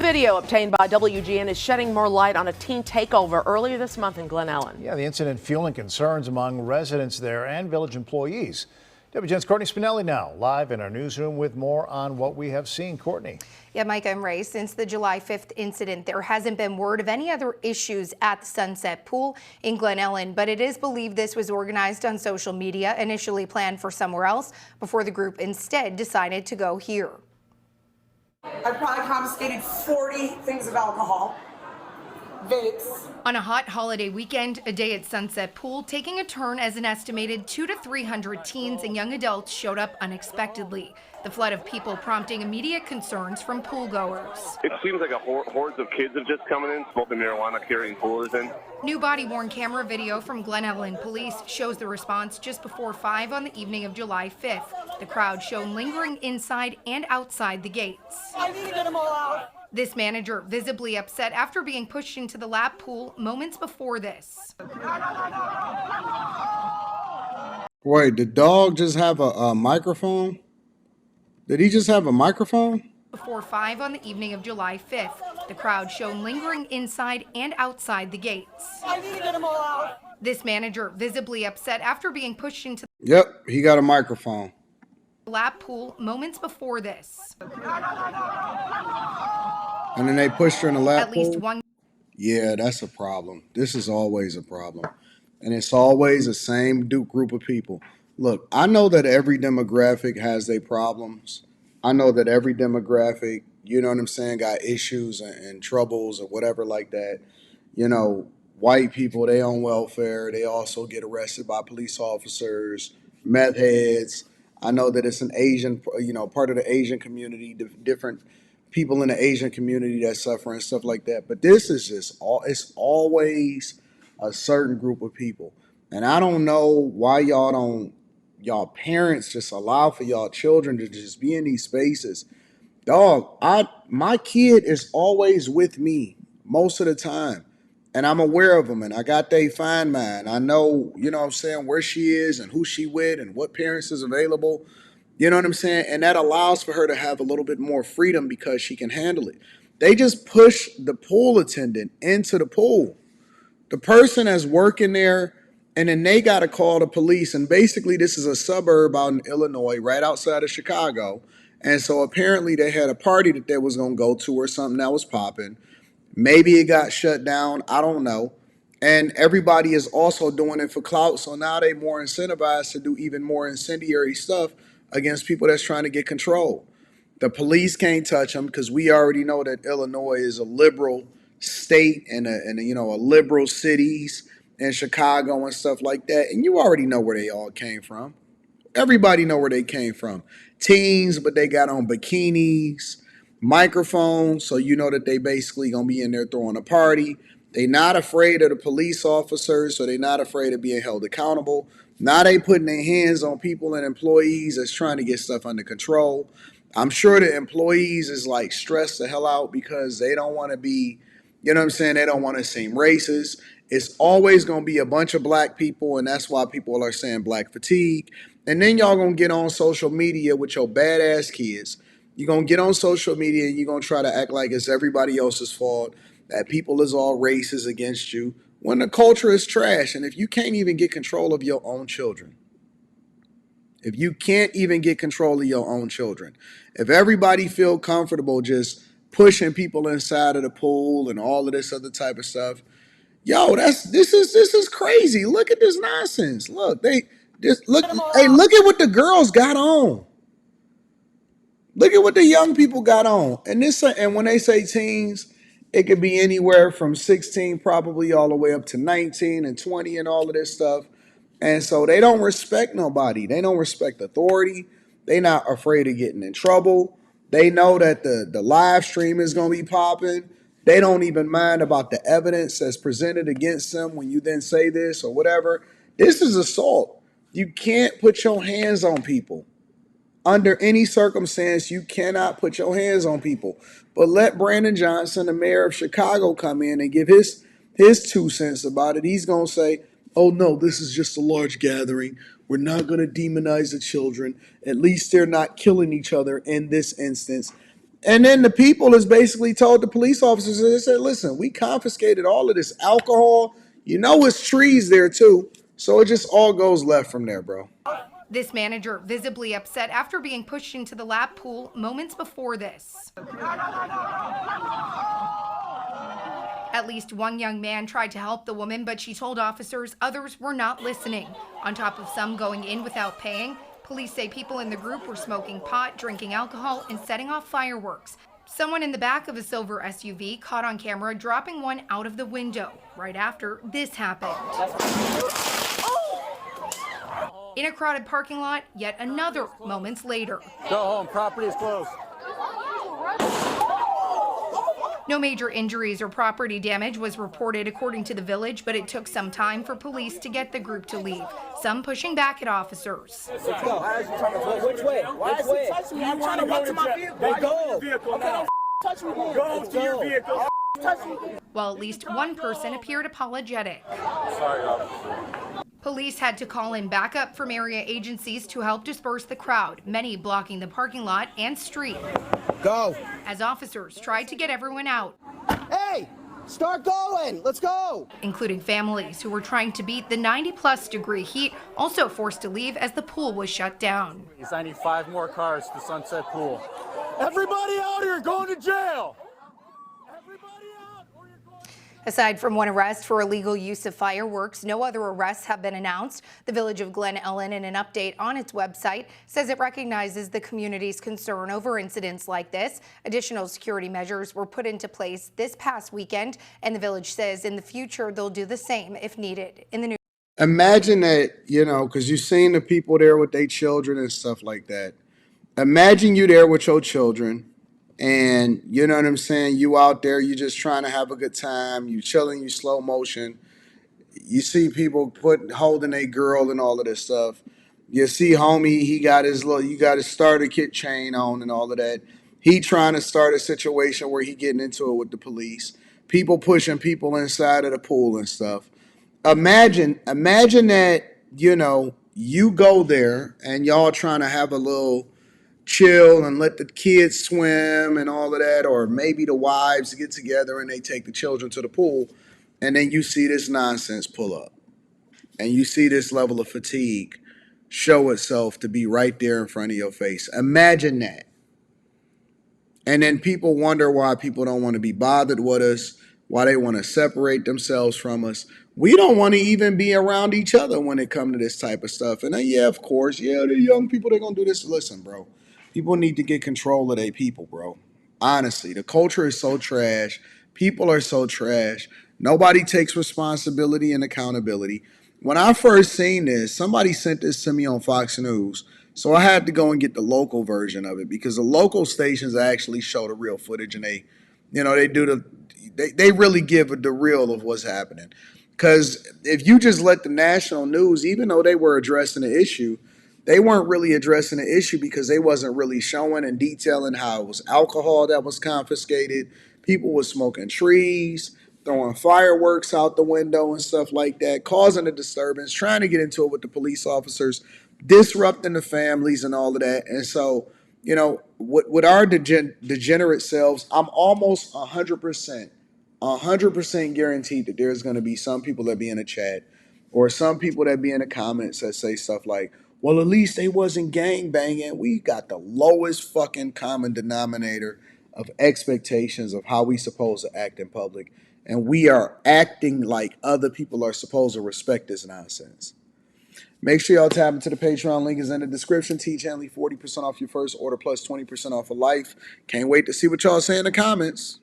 video obtained by WGN is shedding more light on a teen takeover earlier this month in Glen Ellen. Yeah, the incident fueling concerns among residents there and village employees. WGN's Courtney Spinelli now live in our newsroom with more on what we have seen. Courtney. Yeah, Mike and Ray, since the July 5th incident, there hasn't been word of any other issues at the Sunset Pool in Glen Ellen, but it is believed this was organized on social media, initially planned for somewhere else, before the group instead decided to go here. I probably confiscated 40 things of alcohol, vapes. On a hot holiday weekend, a day at Sunset Pool taking a turn as an estimated 200 to 300 teens and young adults showed up unexpectedly. The flood of people prompting immediate concerns from pool goers. It seems like a hordes of kids have just come in, smoking marijuana, carrying coolers in. New body-worn camera video from Glen Ellen police shows the response just before 5 on the evening of July 5th. The crowd shown lingering inside and outside the gates. I need to get them all out. This manager visibly upset after being pushed into the lap pool moments before this. Wait, did dog just have a microphone? Did he just have a microphone? Before 5 on the evening of July 5th, the crowd shown lingering inside and outside the gates. I need to get them all out. This manager visibly upset after being pushed into Yep, he got a microphone. the lap pool moments before this. And then they pushed her in the lap At least pool? one. Yeah, that's a problem. This is always a problem. And it's always the same group of people. Look, I know that every demographic has their problems. I know that every demographic, you know what I'm saying, got issues and troubles or whatever like that. You know, white people, they on welfare. They also get arrested by police officers, meth heads. I know that it's an Asian, part of the Asian community, different people in the Asian community that suffer and stuff like that. But this is just it's always a certain group of people. And I don't know why y'all parents just allow for y'all children to just be in these spaces. Dog, my kid is always with me most of the time. And I'm aware of them, and I got they find mine. I know, where she is and who she with and what parents is available. You know what I'm saying? And that allows for her to have a little bit more freedom because she can handle it. They just push the pool attendant into the pool. The person that's working there, and then they got to call the police. And basically, this is a suburb out in Illinois, right outside of Chicago. And so apparently they had a party that they was going to go to or something that was popping. Maybe it got shut down. I don't know. And everybody is also doing it for clout. So now they more incentivized to do even more incendiary stuff against people that's trying to get control. The police can't touch them because we already know that Illinois is a liberal state and a liberal cities and Chicago and stuff like that. And you already know where they all came from. Everybody know where they came from. Teens, but they got on bikinis, microphones, so you know that they basically gonna be in there throwing a party. They not afraid of the police officers, so they not afraid of being held accountable. Now they putting their hands on people and employees that's trying to get stuff under control. I'm sure the employees is like stressed the hell out because they don't want to be, they don't want to seem racist. It's always going to be a bunch of black people, and that's why people are saying black fatigue. And then y'all going to get on social media with your badass kids. You're going to get on social media and you're going to try to act like it's everybody else's fault, that people is all racist against you, when the culture is trash. And if you can't even get control of your own children, if everybody feel comfortable just pushing people inside of the pool and all of this other type of stuff, yo, this is crazy. Look at this nonsense. Look, look at what the girls got on. Look at what the young people got on. And when they say teens, it could be anywhere from 16 probably all the way up to 19 and 20 and all of this stuff. And so they don't respect nobody. They don't respect authority. They not afraid of getting in trouble. They know that the live stream is going to be popping. They don't even mind about the evidence that's presented against them when you then say this or whatever. This is assault. You can't put your hands on people. Under any circumstance, you cannot put your hands on people. But let Brandon Johnson, the mayor of Chicago, come in and give his 2 cents about it. He's going to say, oh, no, this is just a large gathering. We're not going to demonize the children. At least they're not killing each other in this instance. And then the people has basically told the police officers, they said, listen, we confiscated all of this alcohol. You know, it's trees there too. So it just all goes left from there, bro. This manager visibly upset after being pushed into the lap pool moments before this. At least one young man tried to help the woman, but she told officers others were not listening. On top of some going in without paying, police say people in the group were smoking pot, drinking alcohol, and setting off fireworks. Someone in the back of a silver SUV caught on camera dropping one out of the window. Right after this happened. In a crowded parking lot, yet another moments later. Go home, property is closed. No major injuries or property damage was reported according to the village, but it took some time for police to get the group to leave, some pushing back at officers. Let's go. Which way? Why is he touching me? I'm trying to walk to my vehicle. Then go. Okay, touch me. Go to your vehicle. Touch me. While at least one person appeared apologetic. Sorry, officer. Police had to call in backup from area agencies to help disperse the crowd, many blocking the parking lot and street. Go. As officers tried to get everyone out. Hey, start going. Let's go. Including families who were trying to beat the 90-plus degree heat, also forced to leave as the pool was shut down. I need 5 more cars to Sunset Pool. Everybody out here going to jail. Everybody out. Aside from one arrest for illegal use of fireworks, no other arrests have been announced. The Village of Glen Ellen, in an update on its website, says it recognizes the community's concern over incidents like this. Additional security measures were put into place this past weekend, and the village says in the future they'll do the same if needed. In the news. Imagine that, because you've seen the people there with their children and stuff like that. Imagine you there with your children. And you know what I'm saying? You out there, you just trying to have a good time. You chilling, you slow motion. You see people holding a girl and all of this stuff. You see homie, you got his starter kit chain on and all of that. He trying to start a situation where he getting into it with the police. People pushing people inside of the pool and stuff. Imagine that, you go there and y'all trying to have a little chill and let the kids swim and all of that, or maybe the wives get together and they take the children to the pool, and then you see this nonsense pull up and you see this level of fatigue show itself to be right there in front of your face. Imagine that. And then people wonder why people don't want to be bothered with us, why they want to separate themselves from us. We don't want to even be around each other when it comes to this type of stuff. And then, yeah, of course, the young people, they're going to do this. Listen, bro. People need to get control of their people, bro. Honestly, the culture is so trash. People are so trash. Nobody takes responsibility and accountability. When I first seen this, somebody sent this to me on Fox News. So I had to go and get the local version of it because the local stations actually show the real footage and they really give the real of what's happening. Because if you just let the national news, even though they were addressing the issue, they weren't really addressing the issue because they wasn't really showing and detailing how it was alcohol that was confiscated. People were smoking trees, throwing fireworks out the window and stuff like that, causing a disturbance, trying to get into it with the police officers, disrupting the families and all of that. And so, with our degenerate selves, I'm almost 100% guaranteed that there's going to be some people that be in a chat or some people that be in the comments that say stuff like, well, at least they wasn't gang banging. We got the lowest fucking common denominator of expectations of how we supposed to act in public. And we are acting like other people are supposed to respect this nonsense. Make sure y'all tap into the Patreon. Link is in the description. Teach Henley 40% off your first order plus 20% off of life. Can't wait to see what y'all say in the comments.